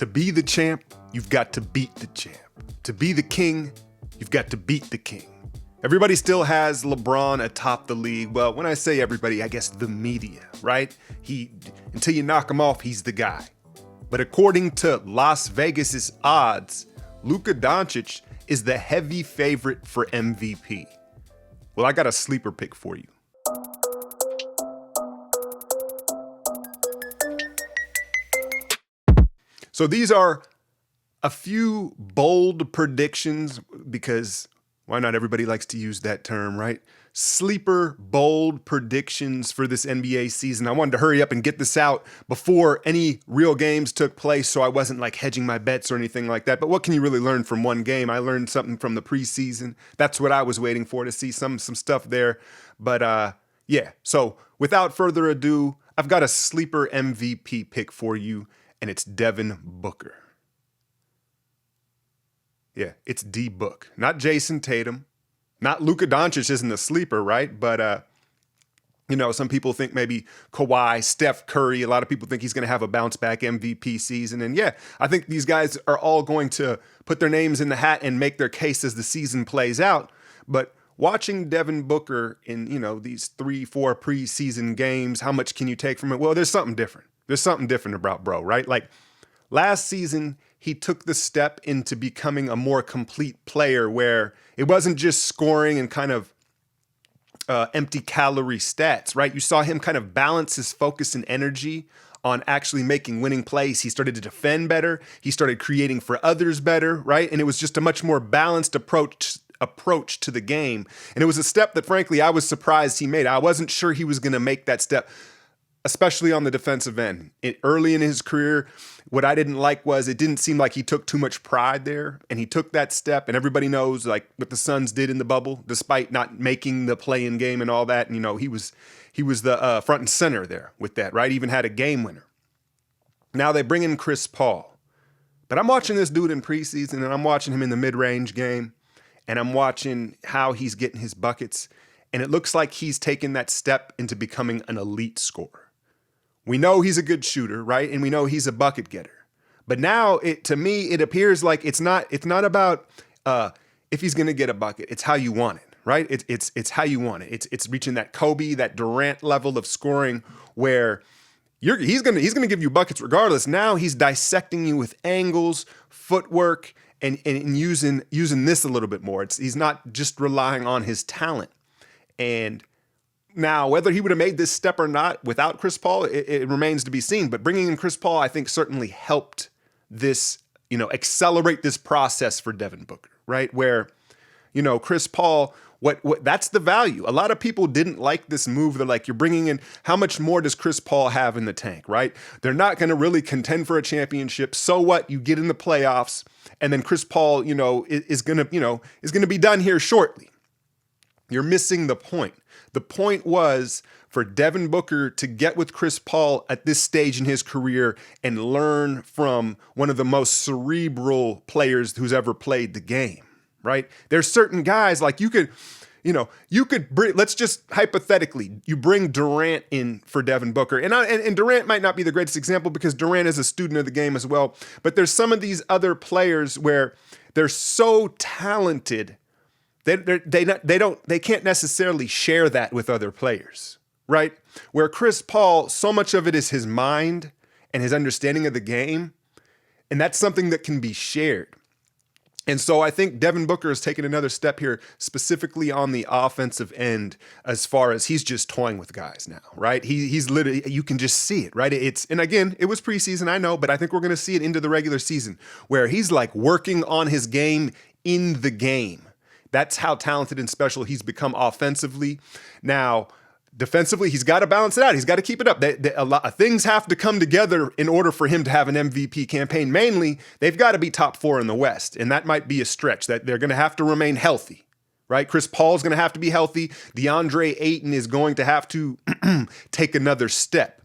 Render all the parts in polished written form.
To be the champ, you've got to beat the champ. To be the king, you've got to beat the king. Everybody still has LeBron atop the league. Well, when I say everybody, I guess the media, right? Until you knock him off, he's the guy. But according to Las Vegas's odds, Luka Doncic is the heavy favorite for MVP. Well, I got a sleeper pick for you. So these are a few bold predictions because why not? Everybody likes to use that term, right? Sleeper bold predictions for this NBA season. I wanted to hurry up and get this out before any real games took place, so I wasn't like hedging my bets or anything like that. But what can you really learn from one game? I learned something from the preseason. That's what I was waiting for, to see some stuff there. But yeah, so without further ado, I've got a sleeper MVP pick for you, and it's Devin Booker. Yeah, it's D-Book, not Jason Tatum. Not Luka Doncic isn't a sleeper, right? But, some people think maybe Kawhi, Steph Curry. A lot of people think he's going to have a bounce-back MVP season. And yeah, I think these guys are all going to put their names in the hat and make their case as the season plays out. But watching Devin Booker in, these 3-4 preseason games, how much can you take from it? Well, there's something different. There's something different about bro, right? Like last season, he took the step into becoming a more complete player where it wasn't just scoring and kind of empty calorie stats, right? You saw him kind of balance his focus and energy on actually making winning plays. He started to defend better. He started creating for others better, right? And it was just a much more balanced approach to the game. And it was a step that, frankly, I was surprised he made. I wasn't sure he was going to make that step, especially on the defensive end. Early in his career, what I didn't like was it didn't seem like he took too much pride there, and he took that step, and everybody knows like what the Suns did in the bubble, despite not making the play-in game and all that. And, he was the front and center there with that, right? Even had a game winner. Now they bring in Chris Paul, but I'm watching this dude in preseason, and I'm watching him in the mid-range game, and I'm watching how he's getting his buckets, and it looks like he's taken that step into becoming an elite scorer. We know he's a good shooter, right? And we know he's a bucket getter. But now, to me, it appears like it's not about if he's going to get a bucket. It's how you want it, right? It's how you want it. It's reaching that Kobe, that Durant level of scoring where he's going to give you buckets regardless. Now he's dissecting you with angles, footwork, and using this a little bit more. He's not just relying on his talent. And now, whether he would have made this step or not without Chris Paul, it remains to be seen. But bringing in Chris Paul, I think, certainly helped this, accelerate this process for Devin Booker, right? Where, Chris Paul, what that's the value. A lot of people didn't like this move. They're like, you're bringing in, how much more does Chris Paul have in the tank, right? They're not going to really contend for a championship. So what? You get in the playoffs, and then Chris Paul, is going to be done here shortly. You're missing the point. The point was for Devin Booker to get with Chris Paul at this stage in his career and learn from one of the most cerebral players who's ever played the game, right? There's certain guys like you could bring, let's just hypothetically, you bring Durant in for Devin Booker. And Durant might not be the greatest example because Durant is a student of the game as well. But there's some of these other players where they're so talented they can't necessarily share that with other players, right? Where Chris Paul, so much of it is his mind and his understanding of the game, and that's something that can be shared. And so I think Devin Booker has taken another step here, specifically on the offensive end, as far as he's just toying with guys now, right? He's literally, you can just see it, right? And again, it was preseason, I know, but I think we're going to see it into the regular season where he's like working on his game in the game. That's how talented and special he's become offensively. Now, defensively, he's got to balance it out. He's got to keep it up. A lot of things have to come together in order for him to have an MVP campaign. Mainly, they've got to be top 4 in the West, and that might be a stretch. That they're going to have to remain healthy, right? Chris Paul's going to have to be healthy. DeAndre Ayton is going to have to take another step.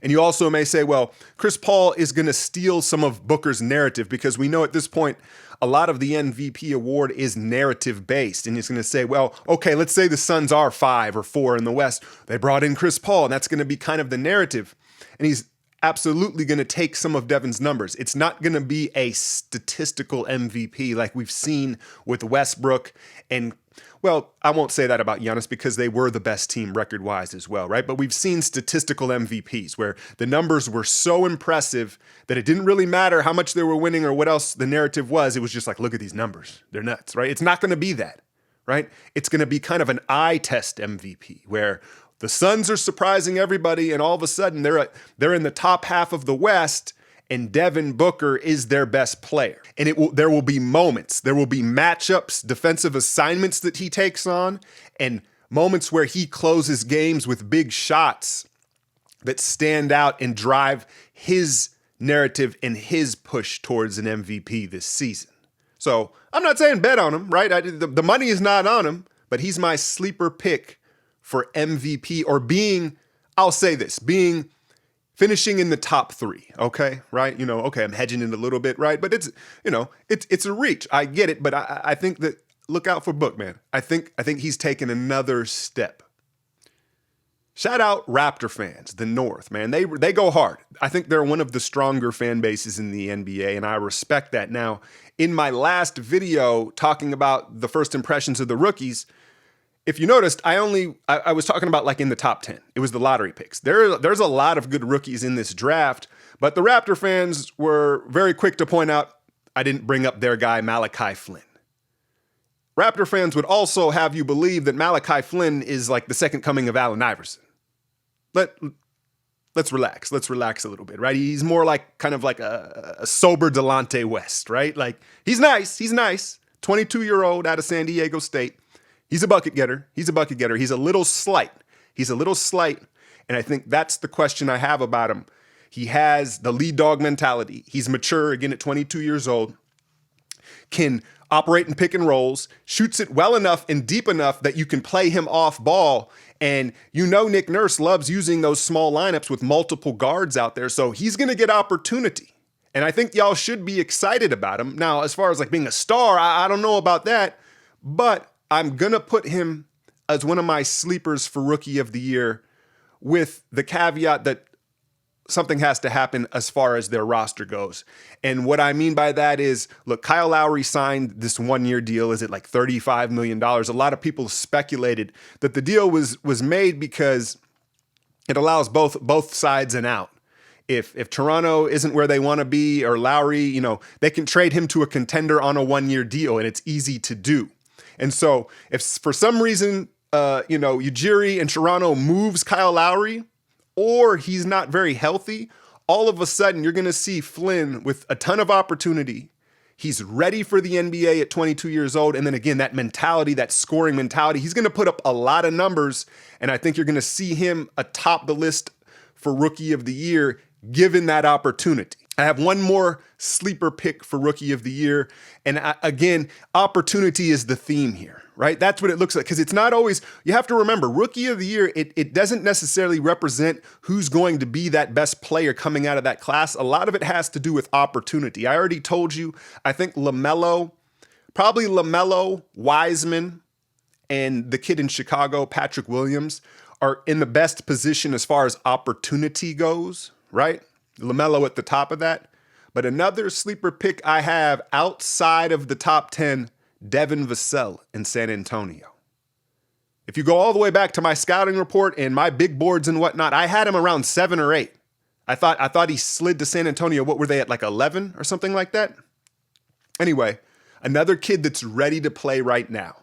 And you also may say, well, Chris Paul is going to steal some of Booker's narrative because we know at this point, a lot of the MVP award is narrative based. And he's going to say, well, okay, let's say the Suns are 5 or 4 in the West. They brought in Chris Paul, and that's going to be kind of the narrative. And absolutely going to take some of Devin's numbers. It's not going to be a statistical MVP like we've seen with Westbrook and, well, I won't say that about Giannis because they were the best team record-wise as well, right? But we've seen statistical MVPs where the numbers were so impressive that it didn't really matter how much they were winning or what else the narrative was. It was just like, look at these numbers. They're nuts, right? It's not going to be that, right? It's going to be kind of an eye test MVP where the Suns are surprising everybody and all of a sudden they're in the top half of the West and Devin Booker is their best player. And there will be moments, there will be matchups, defensive assignments that he takes on, and moments where he closes games with big shots that stand out and drive his narrative and his push towards an MVP this season. So I'm not saying bet on him, right? The money is not on him, but he's my sleeper pick for MVP or finishing in the top 3, okay, right? Okay, I'm hedging it a little bit, right? But it's a reach. I get it, but I think that look out for Book, man. I think he's taken another step. Shout out Raptor fans, the North, man. They go hard. I think they're one of the stronger fan bases in the NBA, and I respect that. Now, in my last video talking about the first impressions of the rookies, if you noticed, I was talking about like in the top 10. It was the lottery picks. There's a lot of good rookies in this draft, but the Raptor fans were very quick to point out I didn't bring up their guy, Malachi Flynn. Raptor fans would also have you believe that Malachi Flynn is like the second coming of Allen Iverson. Let's relax. Let's relax a little bit, right? He's more like kind of like a sober Delonte West, right? Like he's nice. 22-year-old out of San Diego State. He's a bucket getter. He's a little slight. And I think that's the question I have about him. He has the lead dog mentality. He's mature, again, at 22 years old. Can operate in pick and rolls, shoots it well enough and deep enough that you can play him off ball. And Nick Nurse loves using those small lineups with multiple guards out there. So he's going to get opportunity. And I think y'all should be excited about him. Now, as far as like being a star, I don't know about that. But I'm going to put him as one of my sleepers for Rookie of the Year with the caveat that something has to happen as far as their roster goes. And what I mean by that is, look, Kyle Lowry signed this one-year deal. Is it like $35 million? A lot of people speculated that the deal was made because it allows both sides an out. If Toronto isn't where they want to be or Lowry, they can trade him to a contender on a one-year deal, and it's easy to do. And so if for some reason, Ujiri and Toronto moves Kyle Lowry or he's not very healthy, all of a sudden you're going to see Flynn with a ton of opportunity. He's ready for the NBA at 22 years old. And then again, that mentality, that scoring mentality, he's going to put up a lot of numbers. And I think you're going to see him atop the list for Rookie of the Year, given that opportunity. I have one more sleeper pick for Rookie of the Year. And again, opportunity is the theme here, right? That's what it looks like. Because it's not always, you have to remember, Rookie of the Year, it doesn't necessarily represent who's going to be that best player coming out of that class. A lot of it has to do with opportunity. I already told you, I think LaMelo, Wiseman, and the kid in Chicago, Patrick Williams, are in the best position as far as opportunity goes, right? LaMelo at the top of that. But another sleeper pick I have outside of the top 10, Devin Vassell in San Antonio. If you go all the way back to my scouting report and my big boards and whatnot, I had him around 7 or 8. I thought he slid to San Antonio. What were they at, like 11 or something like that? Anyway, another kid that's ready to play right now.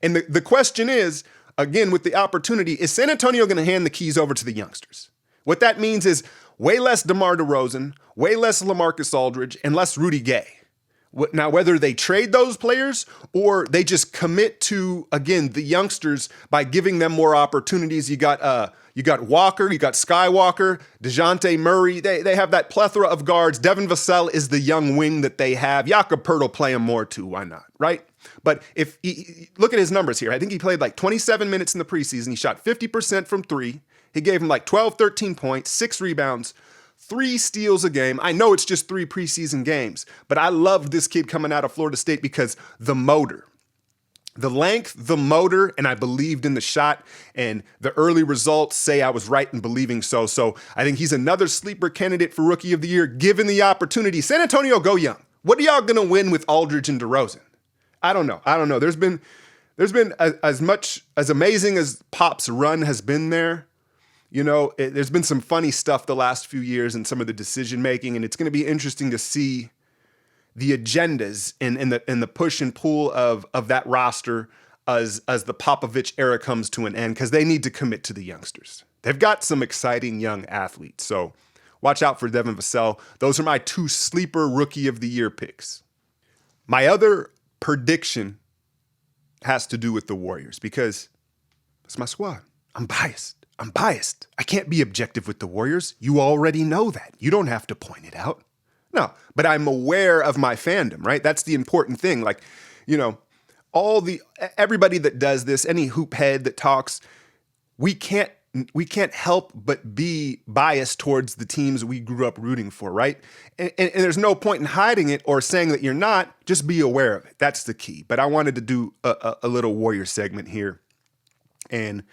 And the question is, again, with the opportunity, is San Antonio going to hand the keys over to the youngsters? What that means is way less DeMar DeRozan, way less LaMarcus Aldridge, and less Rudy Gay. Now, whether they trade those players or they just commit to, again, the youngsters by giving them more opportunities. You got Walker, you got Skywalker, DeJounte Murray. They have that plethora of guards. Devin Vassell is the young wing that they have. Jakob Poeltl will play him more too. Why not, right? But if look at his numbers here. I think he played like 27 minutes in the preseason. He shot 50% from 3. He gave him like 12, 13 points, 6 rebounds, 3 steals a game. I know it's just 3 preseason games, but I love this kid coming out of Florida State because the motor, The length, the motor, and I believed in the shot, and the early results say I was right in believing so. So I think he's another sleeper candidate for Rookie of the Year, given the opportunity. San Antonio, go young. What are y'all going to win with Aldridge and DeRozan? I don't know. There's been as amazing as Pop's run has been there. There's been some funny stuff the last few years in some of the decision making, and it's going to be interesting to see the agendas and the push and pull of that roster as the Popovich era comes to an end, because they need to commit to the youngsters. They've got some exciting young athletes, so watch out for Devin Vassell. Those are my 2 sleeper Rookie of the Year picks. My other prediction has to do with the Warriors, because it's my squad. I'm biased. I can't be objective with the Warriors. You already know that. You don't have to point it out. No, but I'm aware of my fandom, right? That's the important thing. Like, everybody that does this, any hoop head that talks, we can't help but be biased towards the teams we grew up rooting for, right? And there's no point in hiding it or saying that you're not. Just be aware of it. That's the key. But I wanted to do a little Warrior segment here. And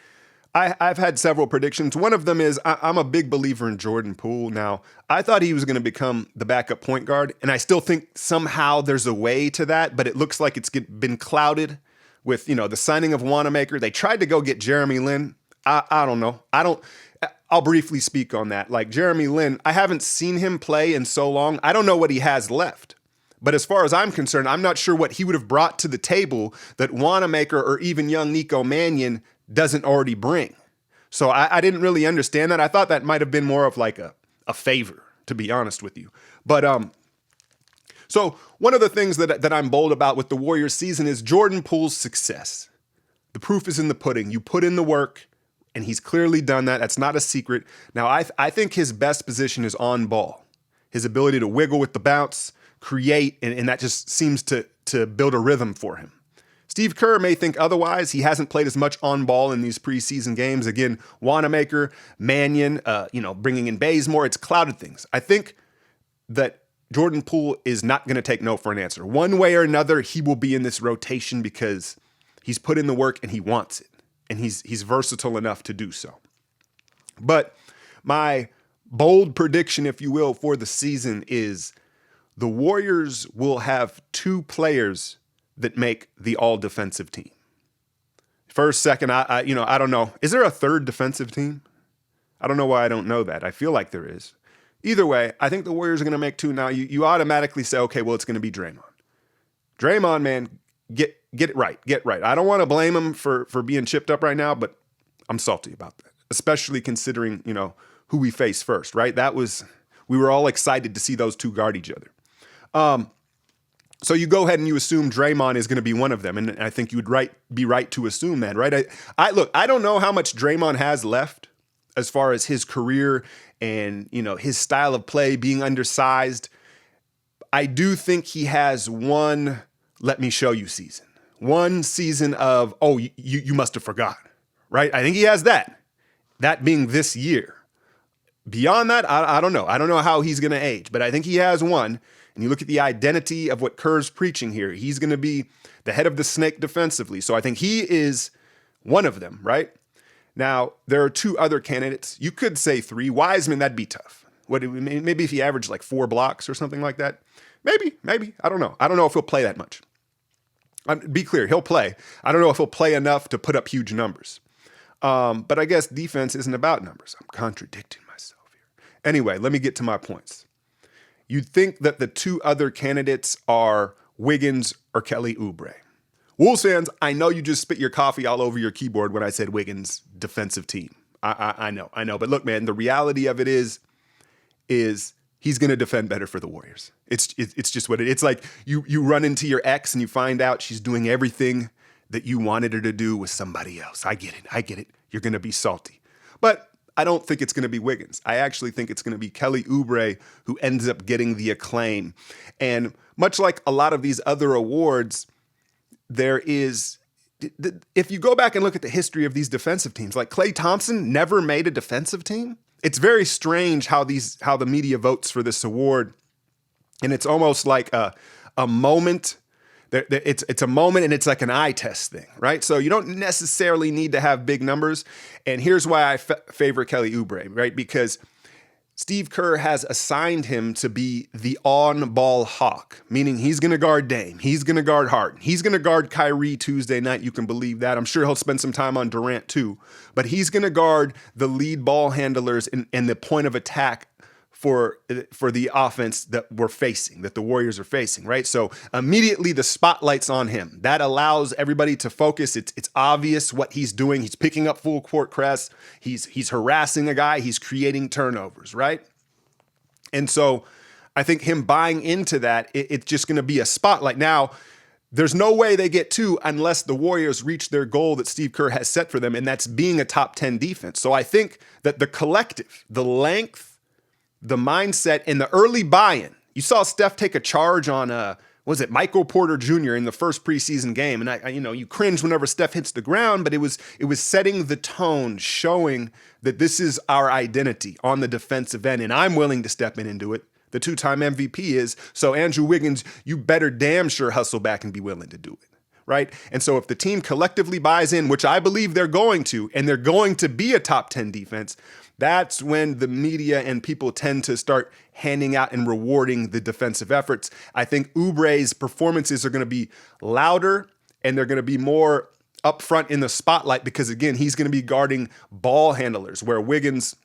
I've had several predictions. One of them is I'm a big believer in Jordan Poole. Now, I thought he was going to become the backup point guard, and I still think somehow there's a way to that, but it looks like it's been clouded with, the signing of Wanamaker. They tried to go get Jeremy Lin. I don't know. I'll briefly speak on that. Like Jeremy Lin, I haven't seen him play in so long. I don't know what he has left. But as far as I'm concerned, I'm not sure what he would have brought to the table that Wanamaker or even young Nico Mannion doesn't already bring. So I didn't really understand that. I thought that might have been more of like a favor, to be honest with you. But so one of the things that I'm bold about with the Warriors season is Jordan Poole's success. The proof is in the pudding. You put in the work, and he's clearly done that. That's not a secret. Now, I think his best position is on ball. His ability to wiggle with the bounce, create, and that just seems to build a rhythm for him. Steve Kerr may think otherwise. He hasn't played as much on ball in these preseason games. Again, Wanamaker, Mannion, bringing in Bazemore, it's clouded things. I think that Jordan Poole is not going to take no for an answer. One way or another, he will be in this rotation because he's put in the work and he wants it. And he's versatile enough to do so. But my bold prediction, if you will, for the season is the Warriors will have 2 players that make the all-defensive team. First, second, I don't know. Is there a third defensive team? I don't know why I don't know that. I feel like there is. Either way, I think the Warriors are going to make 2 now. You automatically say, okay, well, it's going to be Draymond. Draymond, man, get it right. Get right. I don't want to blame him for being chipped up right now, but I'm salty about that, especially considering, who we face first, right? We were all excited to see those 2 guard each other. So you go ahead and you assume Draymond is going to be one of them, and I think you would be right to assume that, right? I don't know how much Draymond has left as far as his career and his style of play being undersized. I do think he has one let me show you season, one season of you must have forgotten, right? I think he has that being this year. Beyond that, I don't know. I don't know how he's going to age, but I think he has one. And you look at the identity of what Kerr's preaching here. He's going to be the head of the snake defensively. So I think he is one of them, right? Now, there are 2 other candidates. You could say 3. Wiseman, that'd be tough. Maybe if he averaged like 4 blocks or something like that. Maybe. I don't know. I don't know if he'll play that much. Be clear, he'll play. I don't know if he'll play enough to put up huge numbers. But I guess defense isn't about numbers. I'm contradicting myself here. Anyway, let me get to my points. You'd think that the 2 other candidates are Wiggins or Kelly Oubre. Wolves fans, I know you just spit your coffee all over your keyboard when I said Wiggins defensive team. I know. But look, man, the reality of it is he's going to defend better for the Warriors. It's just what it's like. You run into your ex and you find out she's doing everything that you wanted her to do with somebody else. I get it. You're going to be salty. But I don't think it's going to be Wiggins. I actually think it's going to be Kelly Oubre who ends up getting the acclaim. And much like a lot of these other awards, there is, if you go back and look at the history of these defensive teams, like Klay Thompson never made a defensive team. It's very strange how the media votes for this award. And it's almost like a moment It's a moment and it's like an eye test thing, right? So you don't necessarily need to have big numbers. And here's why I favor Kelly Oubre, right? Because Steve Kerr has assigned him to be the on-ball hawk, meaning he's going to guard Dame. He's going to guard Harden. He's going to guard Kyrie Tuesday night. You can believe that. I'm sure he'll spend some time on Durant too. But he's going to guard the lead ball handlers and the point of attack for the offense that we're facing, that the Warriors are facing, right? So immediately the spotlight's on him. That allows everybody to focus. It's obvious what he's doing. He's picking up full court press. He's harassing a guy. He's creating turnovers, right? And so I think him buying into that, it's just going to be a spotlight. Now, there's no way they get two unless the Warriors reach their goal that Steve Kerr has set for them, and that's being a top 10 defense. So I think that the collective, the length, the mindset, and the early buy-in. You saw Steph take a charge on Michael Porter Jr. in the first preseason game, and you cringe whenever Steph hits the ground, but it was setting the tone, showing that this is our identity on the defensive end, and I'm willing to step in and do it. The two-time MVP is, so Andrew Wiggins, you better damn sure hustle back and be willing to do it, right? And so if the team collectively buys in, which I believe they're going to, and they're going to be a top 10 defense, that's when the media and people tend to start handing out and rewarding the defensive efforts. I think Oubre's performances are going to be louder and they're going to be more up front in the spotlight because, again, he's going to be guarding ball handlers, where Wiggins,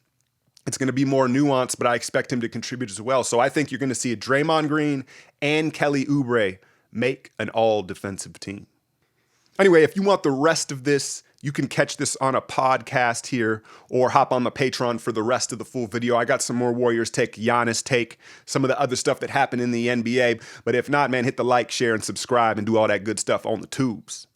it's going to be more nuanced, but I expect him to contribute as well. So I think you're going to see a Draymond Green and Kelly Oubre make an all-defensive team. Anyway, if you want the rest of this, you can catch this on a podcast here or hop on the Patreon for the rest of the full video. I got some more Warriors take, Giannis take, some of the other stuff that happened in the NBA. But if not, man, hit the like, share, and subscribe and do all that good stuff on the tubes.